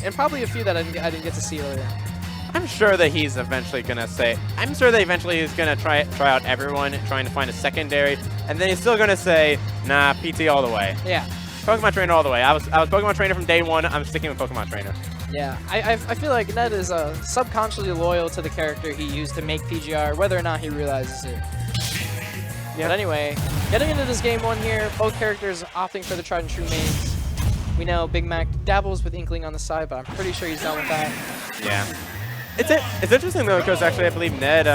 and probably a few that I didn't get to see earlier. I'm sure that he's eventually gonna say. I'm sure that eventually he's gonna try out everyone, trying to find a secondary, and then he's still gonna say, "Nah, PT all the way." Yeah. Pokemon Trainer all the way. I was Pokemon Trainer from day one. I'm sticking with Pokemon Trainer. Yeah, I feel like Ned is subconsciously loyal to the character he used to make PGR, whether or not he realizes it. Yeah. But anyway, getting into this game one here, both characters opting for the tried and true mains. We know Big Mac dabbles with Inkling on the side, but I'm pretty sure he's done with that. Yeah. It's interesting though, because actually I believe Ned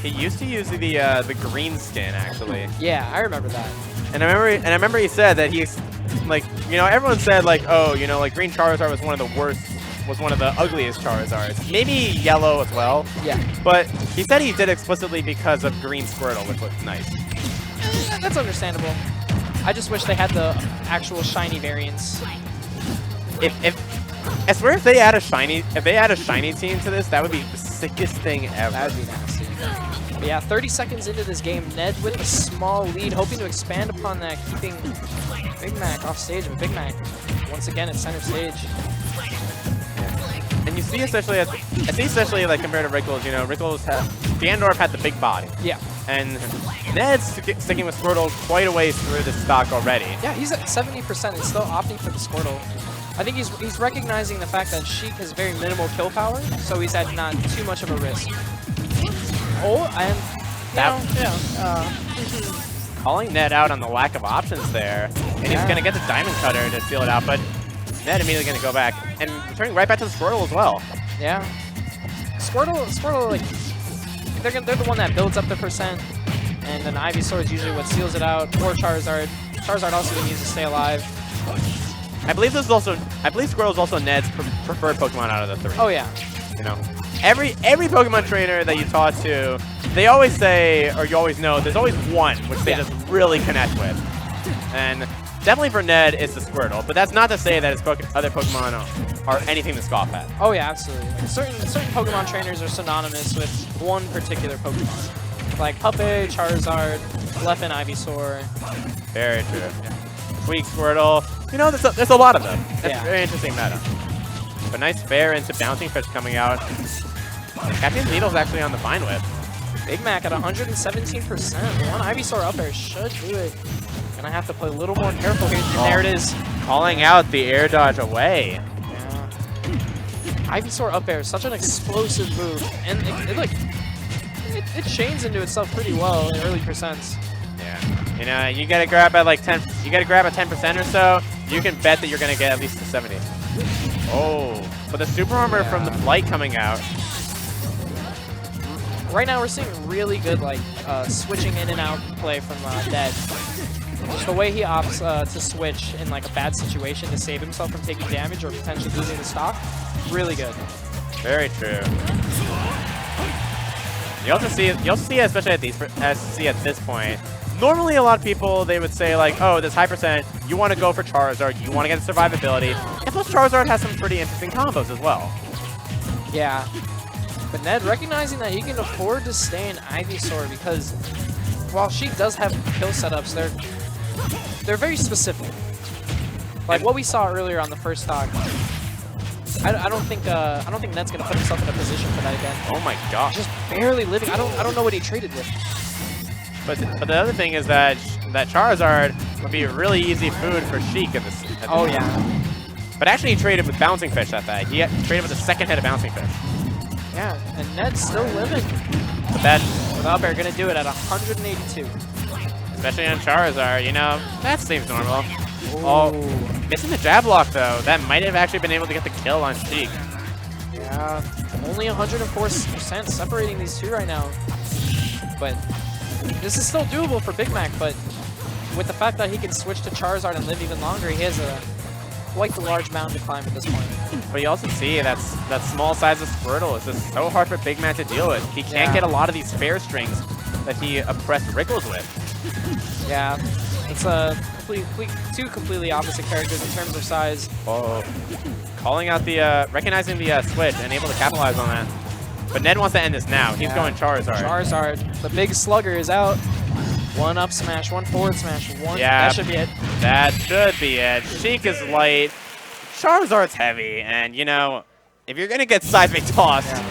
he used to use the green skin actually. Yeah, I remember that. And I remember he said that he's like, you know, everyone said like, oh, you know, like green Charizard was one of the worst, was one of the ugliest Charizards. Maybe yellow as well. Yeah. But he said he did explicitly because of green Squirtle, which looked nice. That's understandable. I just wish they had the actual shiny variants. I swear if they add a shiny team to this, that would be the sickest thing ever. That would be nasty. But yeah, 30 seconds into this game, Ned with a small lead, hoping to expand upon that, keeping Big Mac off stage. But Big Mac, once again, at center stage. And you see, especially like compared to Rickles, you know, Ganondorf had the big body. Yeah. And Ned's sticking with Squirtle quite a ways through the stock already. Yeah, he's at 70% and still opting for the Squirtle. I think he's recognizing the fact that Sheik has very minimal kill power, so he's at not too much of a risk. Oh, and calling Ned out on the lack of options there, and he's gonna get the Diamond Cutter to seal it out, but Ned immediately gonna go back and returning right back to the Squirtle as well. Yeah, Squirtle, like they're the one that builds up the percent, and then Ivysaur is usually what seals it out, or Charizard. Charizard also being used to stay alive. I believe Squirtle is also Ned's preferred Pokemon out of the three. Oh yeah. You know, every Pokemon trainer that you talk to, they always say, or you always know, there's always one which they just really connect with. And definitely for Ned, it's the Squirtle. But that's not to say that his other Pokemon are anything to scoff at. Oh yeah, absolutely. Like certain Pokemon trainers are synonymous with one particular Pokemon, like Puppet, Charizard, Leffen, Ivysaur. Very true. Yeah. Weak Squirtle. You know, there's a lot of them. That's a very interesting meta. But nice fair into Bouncing Fish coming out. Captain Needle's actually on the vine whip. Big Mac at 117%. One Ivysaur up there should do it. Gonna have to play a little more careful here. And there it is. Calling out the air dodge away. Yeah. Ivysaur up air, such an explosive move. And it chains into itself pretty well in early percents. Yeah. You know, you gotta grab at like 10. You gotta grab at 10% or so. You can bet that you're gonna get at least to 70. Oh, but the super armor from the flight coming out. Right now we're seeing really good like switching in and out play from Ned. Just the way he opts to switch in like a bad situation to save himself from taking damage or potentially losing the stock. Really good. Very true. You also see especially at this point. Normally, a lot of people, they would say, like, oh, this high percent, you want to go for Charizard, you want to get the survivability. And plus, Charizard has some pretty interesting combos as well. Yeah. But Ned recognizing that he can afford to stay in Ivysaur because while Sheik does have kill setups, they're very specific. Like what we saw earlier on the first stock. I don't think Ned's gonna put himself in a position for that again. Oh my gosh. Just barely living. I don't know what he traded with. But the other thing is that Charizard would be really easy food for Sheik at this. Oh yeah. But actually, he traded with Bouncing Fish at that. He traded with the second hit of Bouncing Fish. Yeah, and Ned's still living. But that with up air gonna do it at 182. Especially on Charizard, you know, that seems normal. Oh, missing the jab block though. That might have actually been able to get the kill on Sheik. Yeah, only 104% separating these two right now. But this is still doable for Big Mac, but with the fact that he can switch to Charizard and live even longer, he has quite the large mountain to climb at this point. But you also see that small size of Squirtle is just so hard for Big Mac to deal with. He can't get a lot of these fair strings that he oppressed Rickles with. Yeah, it's two completely opposite characters in terms of size. Oh, calling out recognizing the switch and able to capitalize on that. But Ned wants to end this now. He's going Charizard. Charizard, the big slugger is out. One up smash, one forward smash, one. Yeah, that should be it. That should be it. Sheik is light. Charizard's heavy, and you know, if you're gonna get seismic tossed,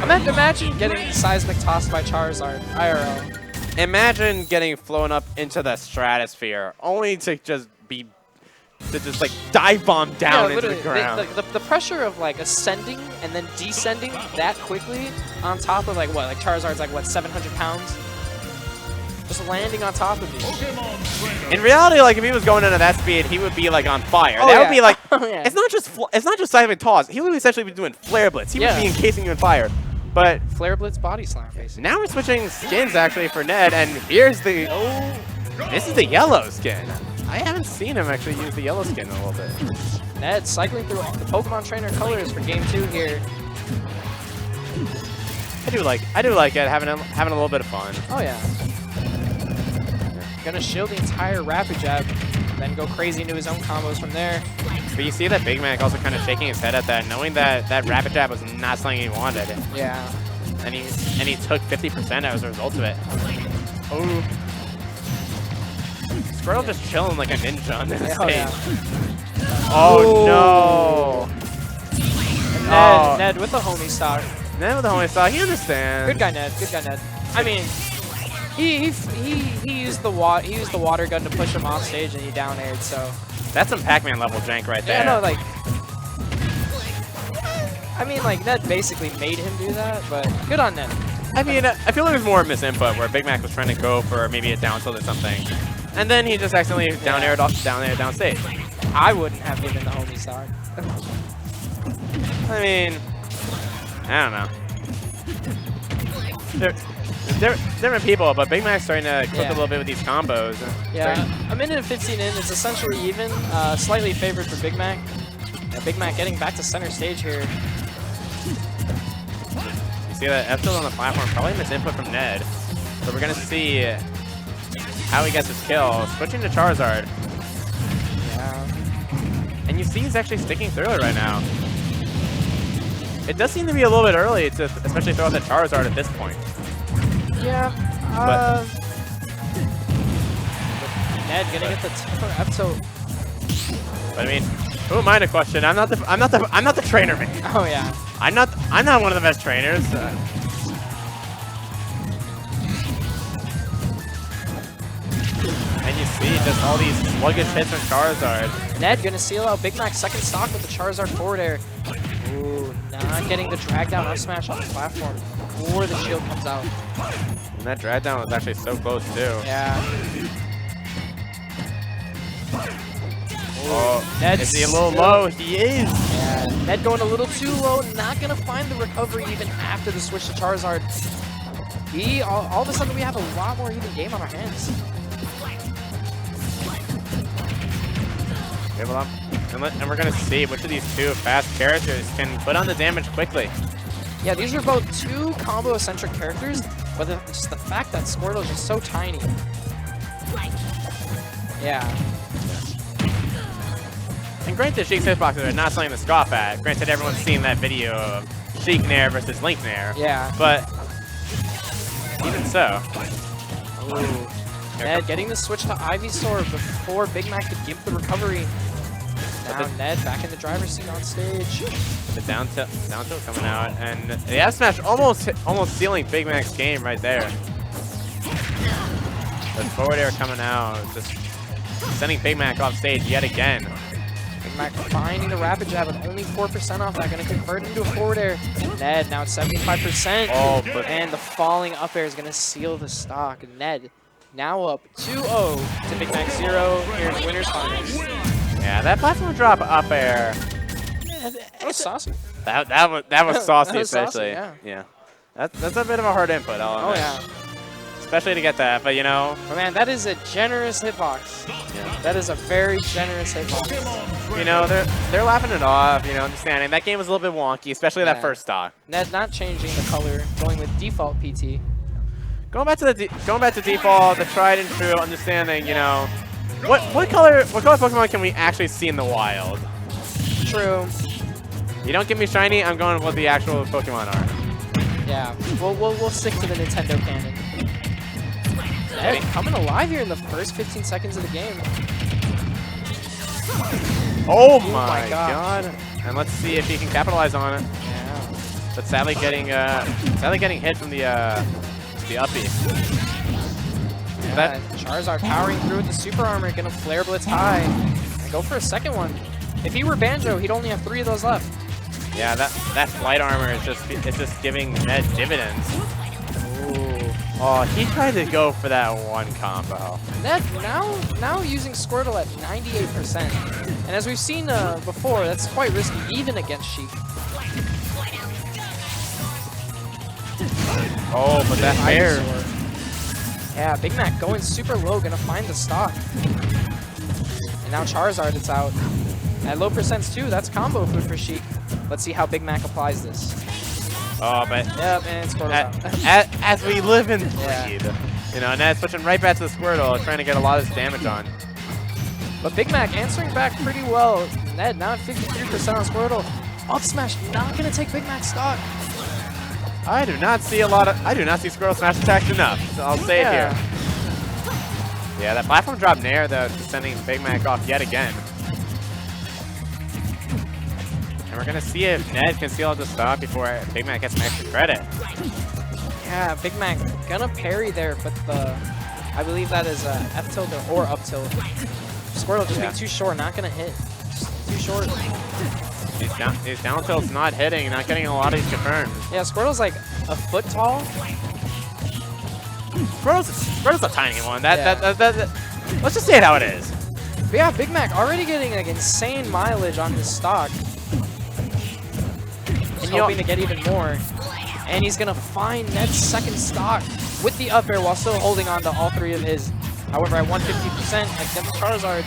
Imagine getting seismic tossed by Charizard IRL. imagine getting flown up into the stratosphere, only to just like dive bomb down into the ground. The pressure of like ascending and then descending that quickly on top of like what? Like Charizard's like what, 700 pounds? Just landing on top of me. In reality, like if he was going into that speed, he would be like on fire. Oh, that yeah. would be like Yeah. it's not just seismic toss. He would essentially be doing flare blitz. He would be encasing you in fire. But Flare Blitz body slam basically. now we're switching skins actually for Ned, and here's the this is the yellow skin. I haven't seen him actually use the yellow skin in a little bit. Ned cycling through all the Pokemon Trainer colors for Game 2 here. I do like it, having a little bit of fun. Oh yeah. Gonna shield the entire Rapid Jab, then go crazy into his own combos from there. But you see that Big Mac also kind of shaking his head at that, knowing that that Rapid Jab was not something he wanted. Yeah. And he took 50% as a result of it. Oh. Squirtle just chilling like a ninja on this stage. Yeah. Oh no! And Ned with the homie stock. Ned with the homie stock, he understands. Good guy, Ned. Good guy, Ned. I mean, he used the water gun to push him off stage and he down aired. So That's some Pac-Man level jank right there. yeah, no, like. I mean, like Ned basically made him do that, but good on Ned. I mean, I feel like there's more misinput where Big Mac was trying to go for maybe a down tilt or something, and then he just accidentally down aired downstage. I wouldn't have given the homie stock. I mean, I don't know. They're different people, but Big Mac's starting to cook a little bit with these combos. Yeah, a minute and 15 in, it's essentially even, slightly favored for Big Mac. Yeah, Big Mac getting back to center stage here. You see that Elston on the platform, probably misinput from Ned. So we're gonna see how he gets his kill. Switching to Charizard. Yeah. And you see he's actually sticking through it right now. It does seem to be a little bit early to especially throw out the Charizard at this point. Yeah. But Ned gonna get the up tilt. I mean, who am I to question? I'm not the trainer, man. Oh yeah. I'm not one of the best trainers. And you see just all these sluggish hits from Charizard. Ned gonna seal out Big Mac's second stock with the Charizard forward air. Ooh, not getting the drag down up smash on the platform before the shield comes out. And that drag down was actually so close too. Yeah. Oh, Ned's is he a little low? He is. Yeah, Ned going a little too low, not gonna find the recovery even after the switch to Charizard. All of a sudden we have a lot more even game on our hands. Okay, well, and we're gonna see which of these two fast characters can put on the damage quickly. Yeah, these are both two combo-centric characters, but just the fact that Squirtle is just so tiny. Yeah. And granted, Sheik's hitboxes are not something to scoff at. Granted, everyone's seen that video of Sheik Nair versus Link Nair. Yeah. But even so. Ooh. Ned getting the switch to Ivysaur before Big Mac could give the recovery. Now Ned back in the driver's seat on stage. The down tilt coming out, and the F smash almost sealing Big Mac's game right there. The forward air coming out, just sending Big Mac off stage yet again. Big Mac finding the rapid jab with only 4% off that, gonna convert into a forward air. Ned now at 75%. Oh, but and the falling up air is gonna seal the stock. Ned now up 2-0 to Big Mac 0 here in the winners finals. yeah, that platform drop up air. That was saucy. That was saucy, That was especially. saucy, yeah. That's a bit of a hard input. Oh yeah. Especially to get that, but you know. But man, that is a generous hitbox. Yeah. That is a very generous hitbox. You know, they're laughing it off. You know, understanding that game was a little bit wonky, especially that first stock. Ned not changing the color, going with default PT. Going back to default, the tried and true understanding. You know, what color Pokemon can we actually see in the wild? True. You don't give me shiny, I'm going with what the actual Pokemon are. Yeah, we'll stick to the Nintendo canon. Ned coming alive here in the first 15 seconds of the game. Oh my my god. And let's see if he can capitalize on it. Yeah. But sadly getting hit from the uppie. Yeah, Charizard powering through with the super armor, gonna flare blitz high. And go for a second one. If he were Banjo, he'd only have 3 of those left. Yeah, that flight armor is just giving Ned dividends. Ooh. Oh, he tried to go for that one combo. Ned now using Squirtle at 98%. And as we've seen before, that's quite risky, even against Sheik. Oh, but that hair. Yeah, Big Mac going super low, gonna find the stock. And now Charizard is out. At low percents too, that's combo food for Sheik. Let's see how Big Mac applies this. Oh, but Yep, and Squirtle's out. as we live and Yeah. breathe. You know, Ned's switching right back to the Squirtle, trying to get a lot of his damage on. But Big Mac answering back pretty well. Ned now at 53% on Squirtle. Up smash not gonna take Big Mac's stock. I do not see Squirtle smash attacks enough, so I'll say it here. Yeah, that platform drop nair though, just sending Big Mac off yet again. And we're gonna see if Ned can seal out the stock before Big Mac gets some extra credit. Yeah, Big Mac gonna parry there, but I believe that is F tilt or up tilt. Squirtle just being too short, not gonna hit. Just too short. His down tilt's not hitting, not getting a lot of these confirmed. Yeah, Squirtle's like a foot tall. Squirtle's a tiny one. Let's just say it how it is. But yeah, Big Mac already getting like insane mileage on his stock. And hoping to get even more. And he's gonna find Ned's second stock with the up air while still holding on to all 3 of his. However, at 150% against Charizard.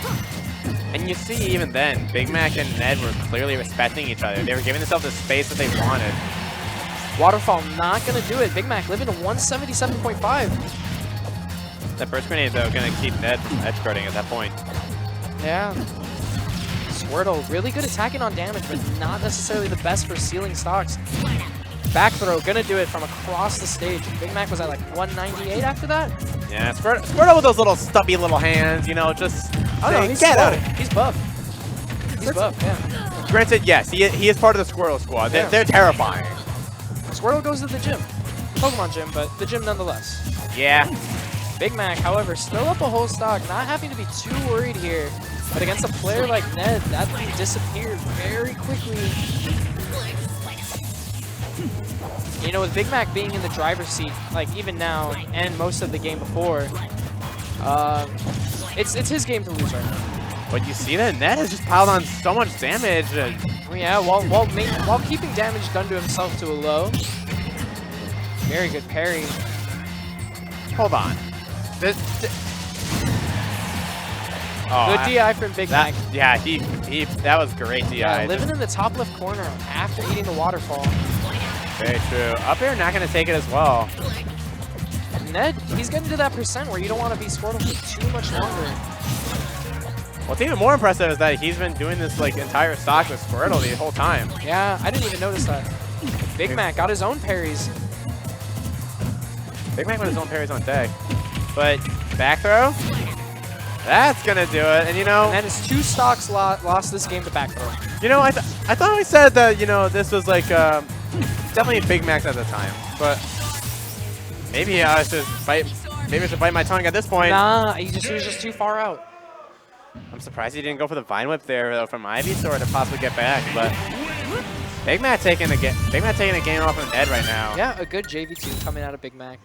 And you see, even then, Big Mac and Ned were clearly respecting each other. They were giving themselves the space that they wanted. Waterfall not gonna do it. Big Mac living to 177.5. That burst grenade, though, gonna keep Ned from edge guarding at that point. Yeah. Squirtle really good attacking on damage, but not necessarily the best for sealing stocks. Back throw, gonna do it from across the stage. Big Mac was at like 198 after that. Yeah, Squirtle with those little stubby little hands, you know, just He's get out of buff. it. He's buff. He's buff, yeah. Granted, yes, he is part of the Squirtle squad. They're terrifying. Squirtle goes to the gym. Pokemon gym, but the gym nonetheless. Yeah. Big Mac, however, still up a whole stock, not having to be too worried here. But against a player like Ned, that thing disappeared very quickly. You know, with Big Mac being in the driver's seat, like even now and most of the game before, it's his game to lose right now. But you see that Ned has just piled on so much damage. Yeah, while keeping damage done to himself to a low. Very good parry. Hold on. Good DI from Big Mac. Yeah, that was great DI. Yeah, living in the top left corner after eating the waterfall. Very true. Up air not going to take it as well. Ned, he's getting to that percent where you don't want to be Squirtle for too much longer. What's even more impressive is that he's been doing this like entire stock with Squirtle the whole time. Yeah, I didn't even notice that. Big Mac got his own parries. Big Mac with his own parries on deck. But back throw, that's going to do it. And you know, And then his 2 stocks lost this game to back throw. You know, I thought we said that, you know, this was like definitely Big Mac at the time. But maybe I should bite my tongue at this point. Nah, he was just too far out. I'm surprised he didn't go for the Vine Whip there though from Ivysaur to possibly get back, but Big Mac taking a game off of Ned right now. Yeah, a good JV2 coming out of Big Mac.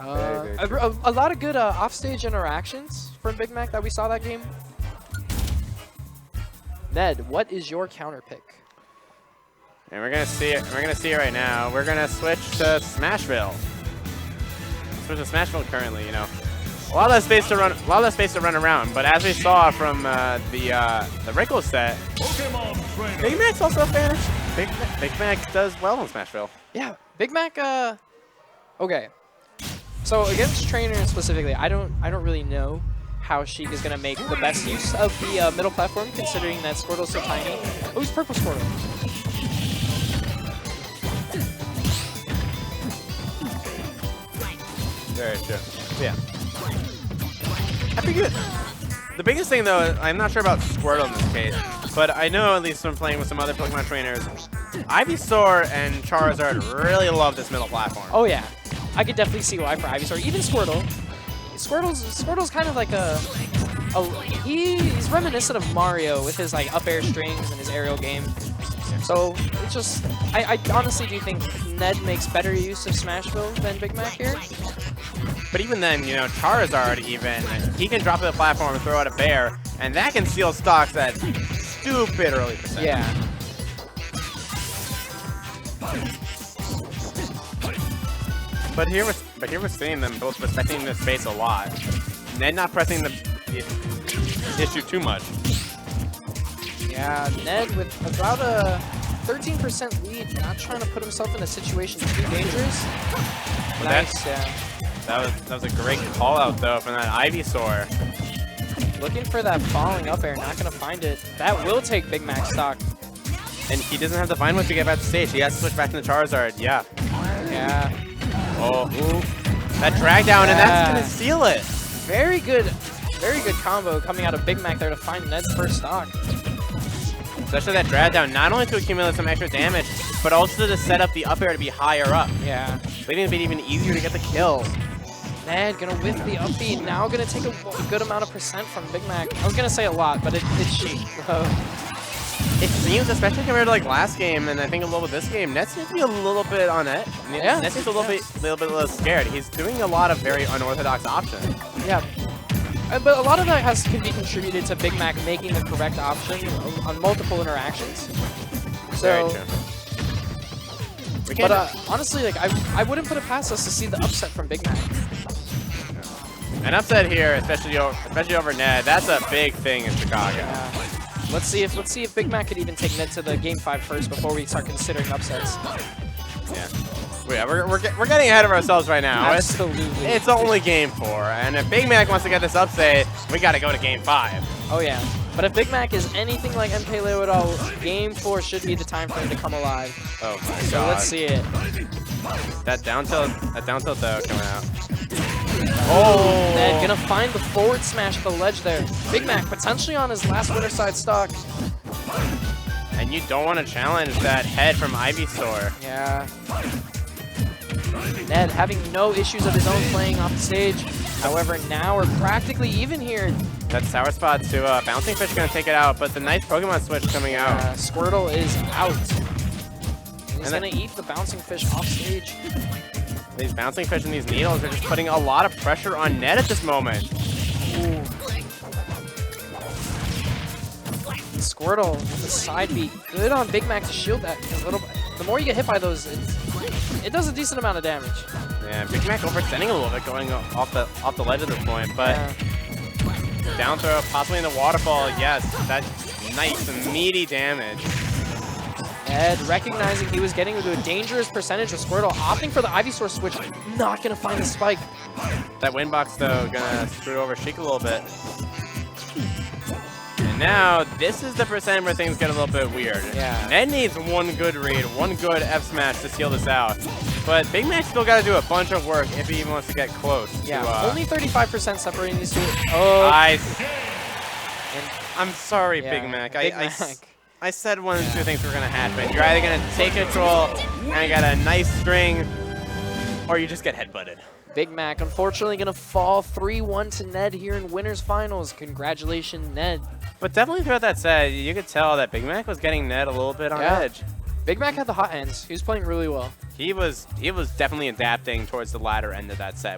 Very A lot of good offstage interactions from Big Mac that we saw that game. Ned, what is your counter pick? And we're gonna see it. We're gonna see it right now. We're gonna switch to Smashville. Switch to Smashville currently. You know, a lot less space to run. A lot less space to run around. But as we saw from the Wrinkle set, Big Mac's also a fan. Big Mac does well in Smashville. Yeah, Big Mac. Okay. So against trainers specifically, I don't really know how Sheik is gonna make the best use of the middle platform, considering that Squirtle's so tiny. Oh, he's purple Squirtle. Very true. Yeah. I figure the biggest thing though, I'm not sure about Squirtle in this case. but I know, at least from playing with some other Pokemon trainers, Ivysaur and Charizard really love this middle platform. Oh yeah, I could definitely see why for Ivysaur. Even Squirtle. Squirtle's kind of like he's reminiscent of Mario with his like up air strings and his aerial game. So it's just, I honestly do think Ned makes better use of Smashville than Big Mac here. But even then, you know, Charizard even, he can drop to the platform and throw out a bear, and that can seal stocks at stupid early percent. Yeah. But here we're seeing them both respecting the space a lot. Ned not pressing the issue too much. Yeah, Ned with about a 13% lead, not trying to put himself in a situation too dangerous. Well, Nice, yeah. That was a great call out though from that Ivysaur. Looking for that falling up air, not gonna find it. That will take Big Mac stock. And he doesn't have to find one to get back to stage. He has to switch back to the Charizard. Yeah. Yeah. Oh, that drag down, and that's gonna seal it. Very good combo coming out of Big Mac there to find Ned's first stock. Especially that drag down, not only to accumulate some extra damage, but also to set up the up air to be higher up. Yeah. Leaving it even easier to get the kill. Ned gonna whiff the up B, now gonna take a good amount of percent from Big Mac. I was gonna say a lot, but it's Sheik. It seems, especially compared to like last game, and I think a little bit this game, Ned seems to be a little bit on it. Yeah. Ned seems a little bit scared. He's doing a lot of very unorthodox options. Yeah. But a lot of that can be contributed to Big Mac making the correct option on multiple interactions. So, Very true. but honestly, like I wouldn't put it past us to see the upset from Big Mac. An upset here, especially over Ned, that's a big thing in Chicago. Yeah. Let's see if Big Mac could even take Ned to the Game 5 first before we start considering upsets. Yeah. Yeah, we're getting ahead of ourselves right now. Absolutely. It's only Game 4, and if Big Mac wants to get this upset, we got to go to Game 5. Oh yeah. But if Big Mac is anything like MPLeo at all, Game 4 should be the time for him to come alive. Oh my So god. let's see it. That down tilt though coming out. Oh! Ned gonna find the forward smash at the ledge there. Big Mac potentially on his last winner side stock. And you don't want to challenge that head from Ivysaur. Yeah. Ned having no issues of his own playing off the stage. However, now we're practically even here. That sour spot to Bouncing Fish gonna take it out, but the nice Pokemon switch coming out. Squirtle is out. He's And gonna eat the Bouncing Fish off stage. These Bouncing Fish and these Needles are just putting a lot of pressure on Ned at this moment. Ooh. Squirtle with the side beat. Good on Big Mac to shield that. The more you get hit by those, it does a decent amount of damage. Yeah, Big Mac overextending a little bit going off the ledge at this point, but down throw, possibly in the waterfall, yes, that's nice and meaty damage. Ned recognizing he was getting into a dangerous percentage of Squirtle, opting for the Ivysaur switch, not gonna find the spike. That win box though, gonna screw over Sheik a little bit. And now, this is the percent where things get a little bit weird. Yeah. Ned needs one good read, one good F smash to seal this out. But Big Mac's still got to do a bunch of work if he even wants to get close. Yeah, to, only 35% separating these two. Oh, I'm sorry, yeah, Big Mac. Big Mac. I said one of the two things were going to happen. You're either going to take control and get a nice string, or you just get headbutted. Big Mac unfortunately gonna fall 3-1 to Ned here in winners finals. Congratulations, Ned. But definitely throughout that set, you could tell that Big Mac was getting Ned a little bit on edge. Big Mac had the hot hands. He was playing really well. He was definitely adapting towards the latter end of that set.